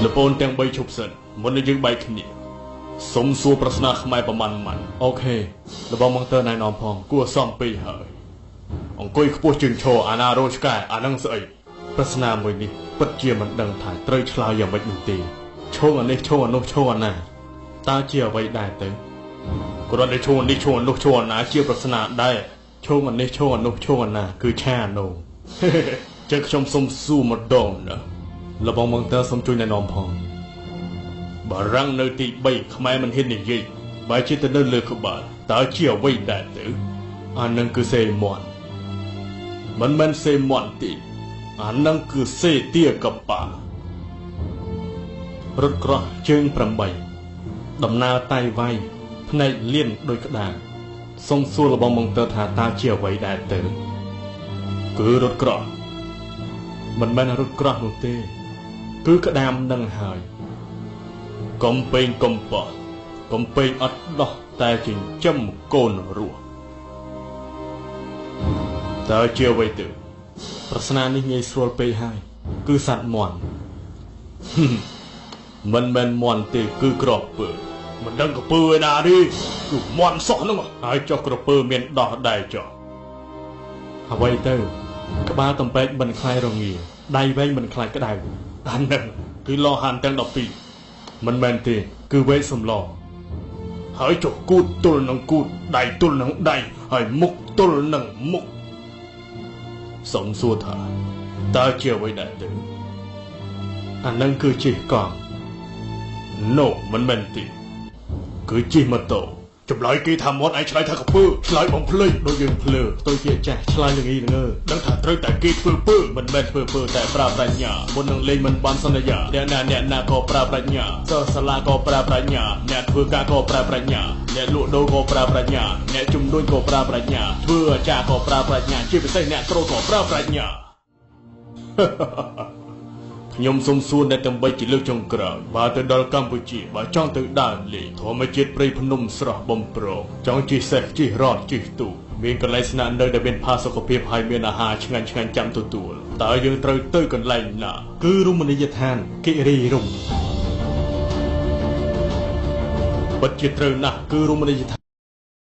លពូនទាំង3ឈប់សិនមុននឹងយើងបែកគ្នាសុំសួរប្រស្នាខ្មែរប្រមាណម៉ាន់អូខេរបស់ម៉ងទ័រណែនាំផងគួរសមពេកហើយអង្គុយខ្ពស់ជាងឈរអាណារោឆ្កែអានឹងស្អីប្រស្នាមួយនេះពិតជាមិនដឹងថាត្រូវឆ្លើយយ៉ាងម៉េចនោះទេឈោងអានេះឈោងអានោះឈោងអាណាតើជាអ្វីដែរទៅគ្រាន់តែឈោងនេះឈោងអានោះឈោងអាណាជាប្រស្នាដែរឈោងអានេះឈោងអានោះឈោងអាណាគឺឆាណូចឹងខ្ញុំសុំសួរម្ដងណារបស់ម៉ងទ័រសុំជួយណែនាំផងបារាំងនៅទី3ខ្មែរមិនហ៊ាននិយាយបើជាទៅនៅលើក្បាលតើជាអ្វីដែរទៅអានឹងគឺសេមន់មិនមែនសេមន់ទេអានឹងគឺសេទាកប៉ារត់ក្រោះជើង8ដំណើរតៃវៃភ្នែកលៀនដោយក្តារសុំសួររបស់ម៉ងទ័រថាតើជាអ្វីដែរទៅគឺរត់ក្រោះមិនមែនរត់ក្រោះនោះទេគឺក្តាមនឹងហើយកំពេងកំប៉ោះកំពេងអត់ដោះតែចិញ្ចឹមកូនរស់តើជាអ្វីទៅប្រស្នានេះងាយស្រួលពេកហើយគឺសត្វមាន់មិនមែនមាន់ទេគឺក្រពើមិនដឹងក្រពើឯណាទេគឺមាន់សោះហ្នឹងហើយចុះក្រពើមានដោះដែរចុះអ្វីទៅក្បាលកំពេចមិនខ្លាយរងាដៃវែងមិនខ្លាយក្តៅអានឹងគឺលោហានទាំង12មិនមែនទេគឺវេសំឡហើយចុះគូតទល់នឹងគូតដៃទល់នឹងដៃហើយមុខទល់នឹងមុខសុំសួរថាតើជាអ្វីដែរទៅអានឹងគឺជិះកង់ No មិនមែនទេគឺជិះម៉ូតូចម្លើយគេថាមាត់ឯងឆ្លើយថាក្រពើឆ្លើយបំភ្លេចដូចយើងភ្លើទៅជាចាស់ឆ្លើយល្ងីល្ងើដឹងថាត្រូវតែគេធ្វើពើមិនមែនធ្វើពើតែប្រើប្រាជ្ញាមុននឹងលេងមិនបានសន្យាអ្នកណាក៏ប្រើប្រាជ្ញាសិស្សសាលាក៏ប្រើប្រាជ្ញាអ្នកធ្វើការក៏ប្រើប្រាជ្ញាអ្នកលក់ដូរក៏ប្រើប្រាជ្ញាអ្នកជំនួញក៏ប្រើប្រាជ្ញាធ្វើអាចារ្យក៏ប្រើប្រាជ្ញាជាពិសេសអ្នកគ្រូក៏ប្រើប្រាជ្ញាខ្ញុំសុំសួរអ្នកទាំង3ជាលើកចុងក្រោយបើទៅដល់កម្ពុជាបើចង់ទៅដើរលេងធម្មជាតិព្រៃភ្នំស្រស់បំព្រងចង់ជិះសេះជិះរថជិះទូកមានកន្លែងស្នាក់នៅដែលមានផាសុខភាពហើយមានអាហារឆ្ងាញ់ចាំទទួលតើយើងត្រូវទៅកន្លែងណាគឺរមណីយដ្ឋានគិរីរម្យពិតជាត្រូវណាស់គឺរមណីយដ្ឋ